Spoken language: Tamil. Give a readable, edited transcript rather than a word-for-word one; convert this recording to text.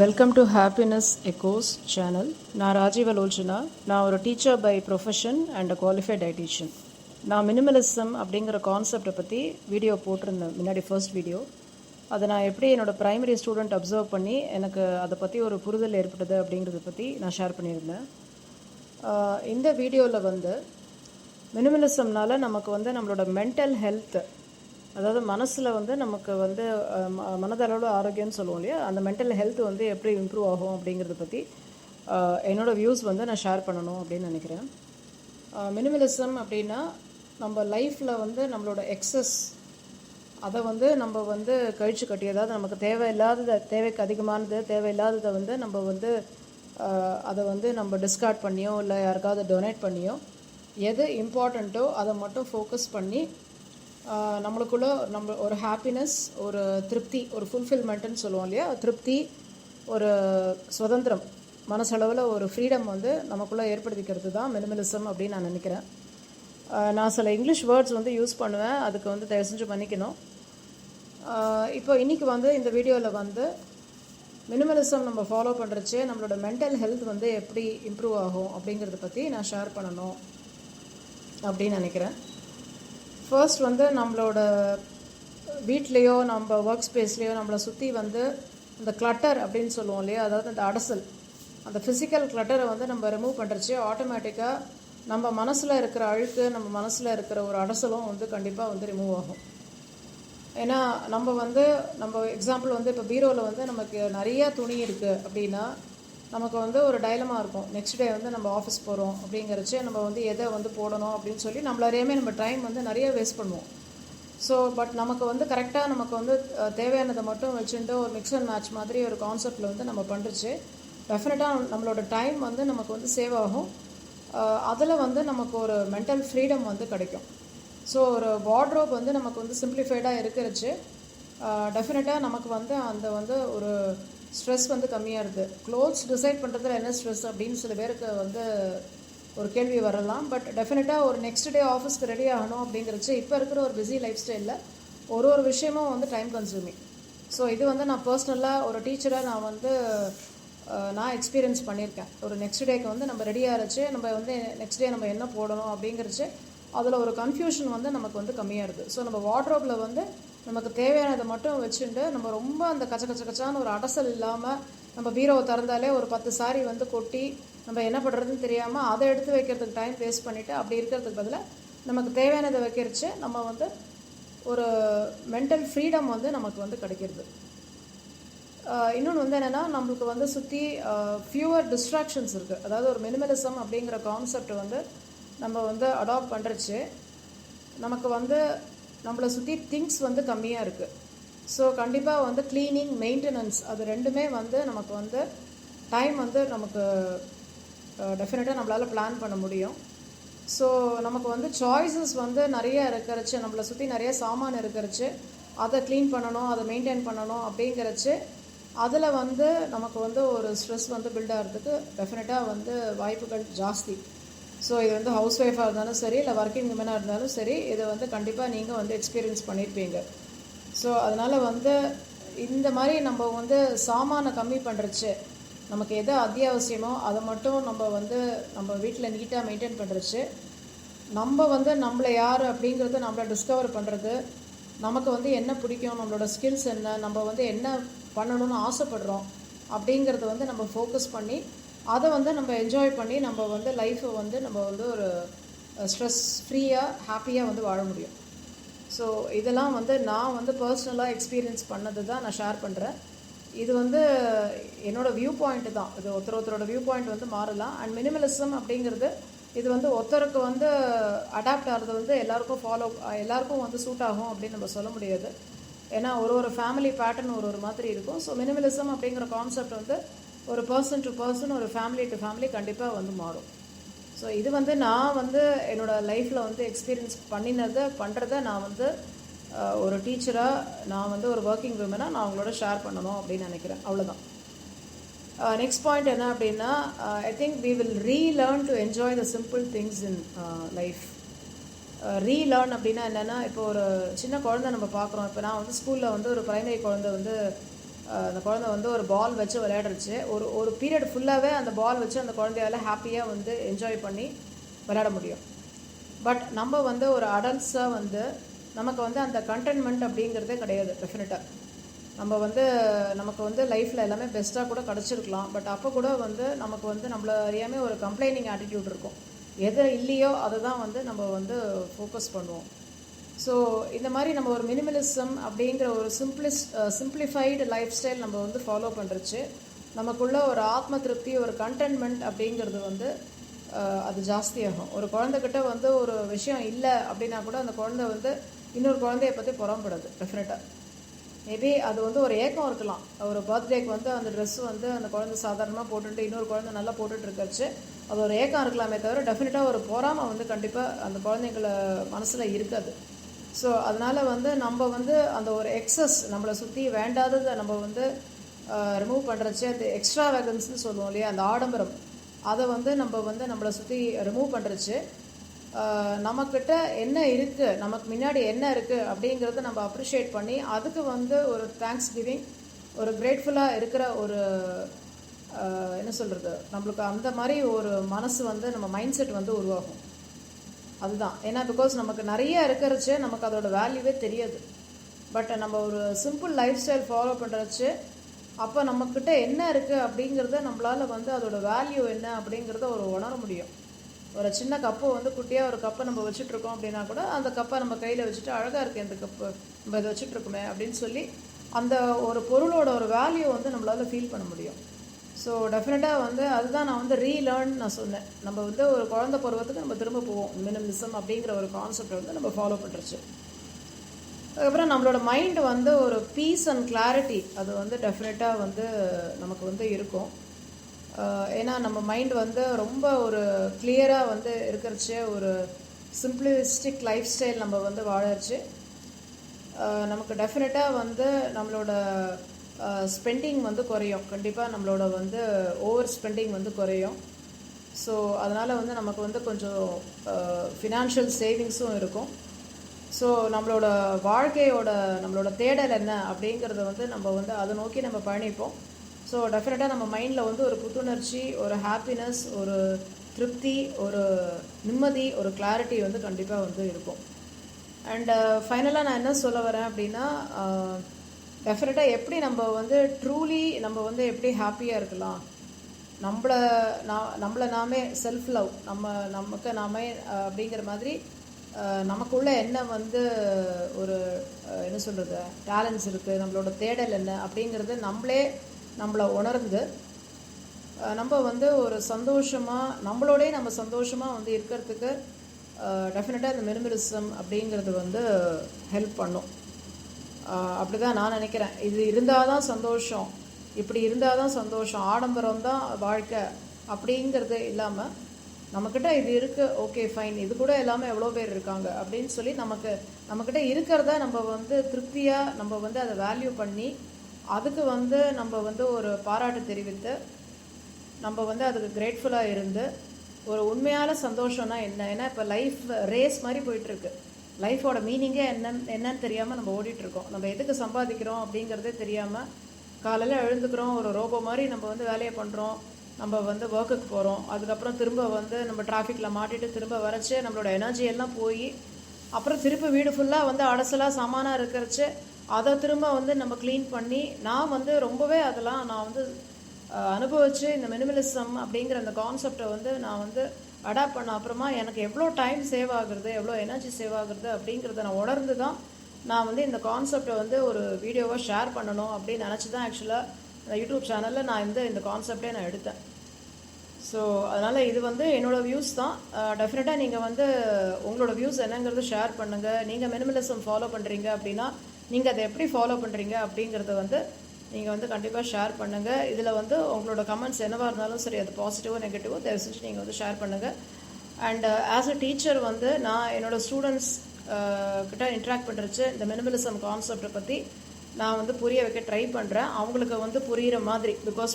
Welcome to happiness echoes channel. நான் ராஜீவ் அலோச்சனா. நான் ஒரு teacher by profession and qualified dietitian. நான் மினிமலிசம் அப்படிங்கிற கான்செப்டை பற்றி வீடியோ போட்டிருந்தேன் முன்னாடி, ஃபர்ஸ்ட் வீடியோ. அதை நான் எப்படி என்னோடய ப்ரைமரி ஸ்டூடெண்ட் அப்சர்வ் பண்ணி எனக்கு அதை பற்றி ஒரு புரிதல் ஏற்பட்டது அப்படிங்கிறத பற்றி நான் ஷேர் பண்ணியிருந்தேன். இந்த வீடியோவில் வந்து மினிமலிசம்னால நமக்கு நம்மளோட மென்டல் ஹெல்த், அதாவது மனசில் நமக்கு மனதளவில் ஆரோக்கியம்னு சொல்லுவோம் இல்லையா, அந்த மென்டல் ஹெல்த் எப்படி இம்ப்ரூவ் ஆகும் அப்படிங்கிறத பற்றி என்னோடய வியூஸ் நான் ஷேர் பண்ணணும் அப்படின்னு நினைக்கிறேன். மினிமலிசம் அப்படின்னா நம்ம லைஃப்பில் நம்மளோட எக்ஸஸ் அதை நம்ம கழிச்சு கட்டி, அதாவது நமக்கு தேவையில்லாததை, தேவைக்கு அதிகமானது தேவையில்லாததை நம்ம அதை நம்ம டிஸ்கார்ட் பண்ணியோ இல்லை யாருக்காவது டொனேட் பண்ணியோ, எது இம்பார்ட்டண்ட்டோ அதை மட்டும் ஃபோக்கஸ் பண்ணி நம்மளுக்குள்ள நம்ம ஒரு ஹாப்பினஸ், ஒரு திருப்தி, ஒரு ஃபுல்ஃபில்மெண்ட்டுன்னு சொல்லுவோம் இல்லையா, திருப்தி, ஒரு சுதந்திரம், மனசளவில் ஒரு ஃப்ரீடம் நமக்குள்ளே ஏற்படுத்திக்கிறது தான் மினிமலிசம் அப்படின்னு நான் நினைக்கிறேன். நான் சில இங்கிலீஷ் வேர்ட்ஸ் யூஸ் பண்ணுவேன், அதுக்கு தயவு செஞ்சு பண்ணிக்கணும். இப்போ இன்றைக்கி இந்த வீடியோவில் மினிமலிசம் நம்ம ஃபாலோ பண்ணுறச்சே நம்மளோட மென்டல் ஹெல்த் எப்படி இம்ப்ரூவ் ஆகும் அப்படிங்கிறத பற்றி நான் ஷேர் பண்ணணும் அப்படின்னு நினைக்கிறேன். ஃபர்ஸ்ட் நம்மளோட வீட்லேயோ நம்ம ஒர்க் ஸ்பேஸ்லேயோ நம்மளை சுற்றி இந்த கிளட்டர் அப்படின்னு சொல்லுவோம் இல்லையா, அதாவது இந்த அடசல், அந்த ஃபிசிக்கல் கிளட்டரை நம்ம ரிமூவ் பண்ணுறச்சே ஆட்டோமேட்டிக்காக நம்ம மனசில் இருக்கிற அழுக்கு, நம்ம மனசில் இருக்கிற ஒரு அடசலும் கண்டிப்பாக ரிமூவ் ஆகும். ஏன்னா நம்ம எக்ஸாம்பிள் இப்போ பீரோவில் நமக்கு நிறையா துணி இருக்குது அப்படின்னா நமக்கு ஒரு டைலமா இருக்கும். நெக்ஸ்ட் டே நம்ம ஆஃபீஸ் போகிறோம் அப்படிங்கிறச்சே நம்ம எதை போடணும் அப்படின்னு சொல்லி நம்மளாரையுமே நம்ம டைம் நிறைய வேஸ்ட் பண்ணுவோம். ஸோ பட் நமக்கு கரெக்டாக நமக்கு தேவையானதை மட்டும் வச்சுட்டு ஒரு மிக்ஸ் அண்ட் மேட்ச் மாதிரி ஒரு கான்செப்டில் நம்ம பண்ணுறச்சு டெஃபினட்டாக நம்மளோட டைம் நமக்கு சேவ் ஆகும். அதில் நமக்கு ஒரு மென்டல் ஃப்ரீடம் கிடைக்கும். ஸோ ஒரு வார்ட்ரோப் நமக்கு சிம்பிளிஃபைடாக இருக்கிறச்சு டெஃபினட்டாக நமக்கு அந்த ஒரு ஸ்ட்ரெஸ் கம்மியாக இருக்குது. க்ளோத்ஸ் டிசைட் பண்ணுறதுல என்ன ஸ்ட்ரெஸ் அப்படின்னு சில பேருக்கு ஒரு கேள்வி வரலாம். பட் டெஃபினட்டாக ஒரு நெக்ஸ்ட் டே ஆஃபீஸ்க்கு ரெடி ஆகணும் அப்படிங்கிறச்சு இப்போ இருக்கிற ஒரு பிஸி லைஃப் ஸ்டைலில் ஒரு விஷயமும் டைம் கன்சூமிங். ஸோ இது நான் பர்சனலாக ஒரு டீச்சராக நான் எக்ஸ்பீரியன்ஸ் பண்ணியிருக்கேன். ஒரு நெக்ஸ்ட் டேக்கு நம்ம ரெடியாக இருச்சு, நம்ம நெக்ஸ்ட் டே நம்ம என்ன போடணும் அப்படிங்கிறச்சு அதில் ஒரு கன்ஃபியூஷன் நமக்கு கம்மியாக இருக்குது. ஸோ நம்ம வார்ட்ரோப்பில் நமக்கு தேவையானதை மட்டும் வச்சுட்டு நம்ம ரொம்ப அந்த கச்சான ஒரு அடசல் இல்லாமல், நம்ம பீரோவை திறந்தாலே ஒரு 10 சாரி கொட்டி நம்ம என்ன பண்ணுறதுன்னு தெரியாமல் அதை எடுத்து வைக்கிறதுக்கு டைம் வேஸ்ட் பண்ணிவிட்டு அப்படி இருக்கிறதுக்கு பதிலாக நமக்கு தேவையானதை வைக்கிறச்சு நம்ம ஒரு மென்டல் ஃப்ரீடம் நமக்கு கிடைக்கிறது. இன்னொன்று என்னென்னா நம்மளுக்கு சுற்றி ஃபியூவர் டிஸ்ட்ராக்ஷன்ஸ் இருக்குது. அதாவது ஒரு மினிமலிசம் அப்படிங்கிற கான்செப்ட் நம்ம அடாப்ட் பண்ணுறச்சு நமக்கு நம்மளை சுற்றி திங்ஸ் கம்மியாக இருக்குது. ஸோ கண்டிப்பாக க்ளீனிங், மெயின்டெனன்ஸ், அது ரெண்டுமே நமக்கு டைம் நமக்கு டெஃபினட்டாக நம்மளால் பிளான் பண்ண முடியும். ஸோ நமக்கு சாய்ஸஸ் நிறைய இருக்கிறச்சு, நம்மளை சுற்றி நிறைய சாமான் இருக்கிறச்சு, அதை க்ளீன் பண்ணணும், அதை மெயின்டைன் பண்ணணும் அப்படிங்கிறச்சு அதில் நமக்கு ஒரு ஸ்ட்ரெஸ் பில்ட் ஆகிறதுக்கு டெஃபினட்டாக வாய்ப்புகள் ஜாஸ்தி. ஸோ இது ஹவுஸ் ஒய்ஃபாக இருந்தாலும் சரி, இல்லை ஒர்க்கிங் விமனாக இருந்தாலும் சரி, இதை கண்டிப்பாக நீங்கள் எக்ஸ்பீரியன்ஸ் பண்ணியிருப்பீங்க. ஸோ அதனால் இந்த மாதிரி நம்ம சாமானை கம்மி பண்ணுறச்சு, நமக்கு எது அத்தியாவசியமோ அதை மட்டும் நம்ம வீட்டில் நீட்டாக மெயின்டைன் பண்ணுறச்சு, நம்ம நம்மளை யார் அப்படிங்கிறத நம்மளை டிஸ்கவர் பண்ணுறது, நமக்கு என்ன பிடிக்கும், நம்மளோட ஸ்கில்ஸ் என்ன, நம்ம என்ன பண்ணணும்னு ஆசைப்படுறோம் அப்படிங்கிறத நம்ம ஃபோக்கஸ் பண்ணி அதை நம்ம என்ஜாய் பண்ணி நம்ம லைஃப்பை நம்ம ஒரு ஸ்ட்ரெஸ் ஃப்ரீயாக ஹாப்பியாக வாழ முடியும். ஸோ இதெல்லாம் நான் பர்சனலாக எக்ஸ்பீரியன்ஸ் பண்ணது தான் நான் ஷேர் பண்ணுறேன். இது என்னோடய வியூ பாயிண்ட்டு தான். இது ஒருத்தரோட வியூ பாயிண்ட் மாறலாம். அண்ட் மினிமலிசம் அப்படிங்கிறது இது ஒருத்தருக்கு அடாப்ட் ஆகிறது எல்லாருக்கும் எல்லாருக்கும் சூட் ஆகும் அப்படின்னு நம்ம சொல்ல முடியாது. ஏன்னா ஒரு ஃபேமிலி பேட்டர்ன் ஒரு மாதிரி இருக்கும். ஸோ மினிமலிசம் அப்படிங்கிற கான்செப்ட் ஒரு பர்சன் டு பர்சன், ஒரு ஃபேமிலி டு ஃபேமிலி கண்டிப்பாக மாறும். ஸோ இது நான் என்னோடய லைஃப்பில் எக்ஸ்பீரியன்ஸ் பண்ணுறதை நான் ஒரு டீச்சராக, நான் ஒரு ஒர்க்கிங் விமனாக நான் அவங்களோட ஷேர் பண்ணணும் அப்படின்னு நினைக்கிறேன். அவ்வளோதான். நெக்ஸ்ட் பாயிண்ட் என்ன அப்படின்னா, I think we will relearn to enjoy the simple things in life. Relearn அப்படின்னா என்னென்னா, இப்போ ஒரு சின்ன குழந்தை நம்ம பார்க்குறோம். இப்போ நான் ஸ்கூலில் ஒரு ப்ரைமரி குழந்தை அந்த குழந்தை வந்து ஒரு பால் வச்சு விளையாடுறச்சு. ஒரு பீரியட் ஃபுல்லாகவே அந்த பால் வச்சு அந்த குழந்தையால் ஹாப்பியாக வந்து என்ஜாய் பண்ணி விளையாட முடியும். பட் நம்ம வந்து ஒரு அடல்ட்ஸாக வந்து நமக்கு வந்து அந்த கண்டென்ட்மெண்ட் அப்படிங்கிறதே கிடையாது. டெஃபினட்டாக நமக்கு வந்து லைஃப்பில் எல்லாமே பெஸ்ட்டாக கூட கிடச்சிருக்கலாம். பட் அப்போ கூட வந்து நமக்கு வந்து நம்மள அறியாமல் ஒரு கம்ப்ளைனிங் ஆட்டிடியூட் இருக்கும். எது இல்லையோ அதை தான் வந்து நம்ம வந்து ஃபோக்கஸ் பண்ணுவோம். ஸோ இந்த மாதிரி நம்ம ஒரு மினிமலிசம் அப்படிங்கிற ஒரு சிம்பிளிஃபைடு லைஃப் ஸ்டைல் நம்ம வந்து ஃபாலோ பண்ணுறச்சு நமக்குள்ள ஒரு ஆத்ம திருப்தி, ஒரு கண்டென்ட்மெண்ட் அப்படிங்கிறது வந்து அது ஜாஸ்தியாகும். ஒரு குழந்தைகிட்ட வந்து ஒரு விஷயம் இல்லை அப்படின்னா கூட அந்த குழந்தை வந்து இன்னொரு குழந்தைய பற்றி புறம்படாது. டெஃபினட்டாக மேபி அது வந்து ஒரு ஏக்கம் இருக்கலாம். ஒரு பர்த்டேக்கு வந்து அந்த ட்ரெஸ் வந்து அந்த குழந்தை சாதாரணமாக போட்டுட்டு இன்னொரு குழந்தை நல்லா போட்டுட்டு இருக்கச்சு அது ஒரு ஏக்கம் இருக்கலாமே தவிர டெஃபினட்டாக ஒரு பொறாமை வந்து கண்டிப்பாக அந்த குழந்தைங்கள மனசில் இருக்காது. ஸோ அதனால் வந்து நம்ம வந்து அந்த ஒரு எக்ஸஸ் நம்மளை சுற்றி வேண்டாததை நம்ம வந்து ரிமூவ் பண்ணுறச்சு அந்த எக்ஸ்ட்ரா வேகன்ஸ்னு சொல்லுவோம் இல்லையா, அந்த ஆடம்பரம், அதை வந்து நம்மளை சுற்றி ரிமூவ் பண்ணுறச்சு நமக்கிட்ட என்ன இருக்குது, நமக்கு முன்னாடி என்ன இருக்குது அப்படிங்கிறத நம்ம அப்ரிஷியேட் பண்ணி அதுக்கு வந்து ஒரு தேங்க்ஸ் கிவிங், ஒரு கிரேட்ஃபுல்லாக இருக்கிற ஒரு என்ன சொல்கிறது, நம்மளுக்கு அந்த மாதிரி ஒரு மனசு வந்து நம்ம மைண்ட் செட் வந்து உருவாகும். அதுதான். ஏன்னா பிகாஸ் நமக்கு நிறைய இருக்கிறச்சு நமக்கு அதோட வேல்யூவே தெரியாது. பட் நம்ம ஒரு சிம்பிள் லைஃப் ஸ்டைல் ஃபாலோ பண்ணுறச்சு அப்போ நம்மக்கிட்ட என்ன இருக்குது அப்படிங்கிறத நம்மளால் வந்து அதோட வேல்யூ என்ன அப்படிங்கிறத உணர முடியும். ஒரு சின்ன கப்பு வந்து குட்டியாக ஒரு கப்பை நம்ம வச்சுட்ருக்கோம் அப்படின்னா கூட அந்த கப்பை நம்ம கையில் வச்சுட்டு அழகாக இருக்குது இந்த கப்பு, நம்ம இதை வச்சுட்ருக்குமே அப்படின்னு சொல்லி அந்த ஒரு பொருளோட ஒரு வேல்யூ வந்து நம்மளால் ஃபீல் பண்ண முடியும். ஸோ டெஃபினட்டாக வந்து அதுதான் நான் வந்து ரீலேர்ன் நான் சொன்னேன். நம்ம வந்து ஒரு குழந்தை பருவத்துக்கு நம்ம திரும்ப போவோம். மினிமலிசம் அப்படிங்கிற ஒரு கான்செப்டை வந்து நம்ம ஃபாலோ பண்ணுறச்சு. அதுக்கப்புறம் நம்மளோட மைண்டு வந்து ஒரு பீஸ் அண்ட் கிளாரிட்டி அது வந்து டெஃபினட்டாக வந்து நமக்கு வந்து இருக்கும். ஏன்னா நம்ம மைண்ட் வந்து ரொம்ப ஒரு கிளியராக வந்து இருக்கிறச்சு, ஒரு சிம்பிளிஸ்டிக் லைஃப் ஸ்டைல் நம்ம வந்து வாழச்சு நமக்கு டெஃபினட்டாக வந்து நம்மளோட ஸ்பெண்டிங் வந்து குறையும். கண்டிப்பாக நம்மளோட வந்து ஓவர் ஸ்பெண்டிங் வந்து குறையும். ஸோ அதனால் வந்து நமக்கு வந்து கொஞ்சம் ஃபினான்ஷியல் சேவிங்ஸும் இருக்கும். ஸோ நம்மளோட வாழ்க்கையோட நம்மளோட தேடல் என்ன அப்படிங்கிறத வந்து நம்ம வந்து அதை நோக்கி நம்ம பயணிப்போம். ஸோ டெஃபினட்டாக நம்ம மைண்டில் வந்து ஒரு புத்துணர்ச்சி, ஒரு ஹாப்பினஸ், ஒரு திருப்தி, ஒரு நிம்மதி, ஒரு கிளாரிட்டி வந்து கண்டிப்பாக வந்து இருக்கும். அண்டு ஃபைனலாக நான் என்ன சொல்ல வரேன் அப்படின்னா, டெஃபினட்டாக எப்படி நம்ம வந்து ட்ரூலி நம்ம வந்து எப்படி ஹாப்பியாக இருக்கலாம், நம்மளை நாமே செல்ஃப் லவ், நமக்கு நாமே அப்படிங்கிற மாதிரி நமக்குள்ளே என்ன வந்து ஒரு என்ன சொல்கிறது டேலண்ட்ஸ் இருக்குது, நம்மளோட தேடல் என்ன அப்படிங்கிறது நம்மளை உணர்ந்து நம்ம வந்து ஒரு சந்தோஷமாக நம்மளோடய நம்ம சந்தோஷமாக வந்து இருக்கிறதுக்கு டெஃபினட்டாக இந்த மினிமலிசம் அப்படிங்கிறது வந்து ஹெல்ப் பண்ணும். அப்படி தான் நான் நினைக்கிறேன். இது இருந்தால் தான் சந்தோஷம், இப்படி இருந்தால் தான் சந்தோஷம், ஆடம்பரம் தான் வாழ்க்கை அப்படிங்கிறது இல்லாமல் நம்மக்கிட்ட இது இருக்குது, ஓகே ஃபைன், இது கூட எல்லாமே எவ்வளோ பேர் இருக்காங்க அப்படின்னு சொல்லி நம்மக்கிட்ட இருக்கிறத நம்ம வந்து திருப்தியாக நம்ம வந்து அதை வேல்யூ பண்ணி அதுக்கு வந்து நம்ம வந்து ஒரு பாராட்டு தெரிவித்து நம்ம வந்து அதுக்கு கிரேட்ஃபுல்லாக இருந்து ஒரு உண்மையான சந்தோஷம்னா என்ன. ஏன்னா இப்போ லைஃப் ரேஸ் மாதிரி போயிட்டுருக்கு. லைஃபோட மீனிங்கே என்னன்னு தெரியாமல் நம்ம ஓடிட்டுருக்கோம். நம்ம எதுக்கு சம்பாதிக்கிறோம் அப்படிங்கிறதே தெரியாமல் காலையில் எழுந்துக்கிறோம், ஒரு ரோபோ மாதிரி நம்ம வந்து வேலையை பண்ணுறோம், நம்ம வந்து ஒர்க்குக்கு போகிறோம், அதுக்கப்புறம் திரும்ப வந்து நம்ம டிராஃபிக்கில் மாட்டிட்டு திரும்ப வரைச்சி நம்மளோட எனர்ஜி எல்லாம் போய் அப்புறம் திரும்ப வீடு ஃபுல்லாக வந்து அடசலாக சாமானாக இருக்கிறச்சு அதை திரும்ப வந்து நம்ம க்ளீன் பண்ணி நான் வந்து ரொம்பவே அதெல்லாம் நான் வந்து அனுபவித்து இந்த மினிமலிசம் அப்படிங்கிற அந்த கான்செப்டை வந்து நான் வந்து அடாப்ட் பண்ண அப்புறமா எனக்கு எவ்வளோ டைம் சேவ் ஆகுறது, எவ்வளோ எனர்ஜி சேவ் ஆகுறது அப்படிங்கிறத நான் உணர்ந்து தான் நான் வந்து இந்த கான்செப்டை வந்து ஒரு வீடியோவாக ஷேர் பண்ணணும் அப்படின்னு நினச்சி தான் ஆக்சுவலாக யூடியூப் சேனலில் நான் இந்த கான்செப்டே நான் எடுத்தேன். ஸோ அதனால் இது வந்து என்னோடய வியூஸ் தான். டெஃபினட்டாக நீங்கள் வந்து உங்களோட வியூஸ் என்னங்கிறது ஷேர் பண்ணுங்கள். நீங்கள் மினிமலிசம் ஃபாலோ பண்ணுறீங்க அப்படின்னா நீங்கள் அதை எப்படி ஃபாலோ பண்ணுறீங்க அப்படிங்கிறத வந்து நீங்கள் வந்து கண்டிப்பாக ஷேர் பண்ணுங்கள். இதில் வந்து உங்களோட கமெண்ட்ஸ் என்னவாக இருந்தாலும் சரி, அது பாசிட்டிவோ நெகட்டிவோ தயவு செஞ்சு நீங்கள் வந்து ஷேர் பண்ணுங்கள். அண்ட் ஆஸ் அ டீச்சர் வந்து நான் என்னோடய ஸ்டூடெண்ட்ஸ் கிட்ட இன்ட்ராக்ட் பண்ணுறச்சு இந்த மினிமலிசம் கான்செப்டை பற்றி நான் வந்து புரிய வைக்க ட்ரை பண்ணுறேன். அவங்களுக்கு வந்து புரிகிற மாதிரி, பிகாஸ்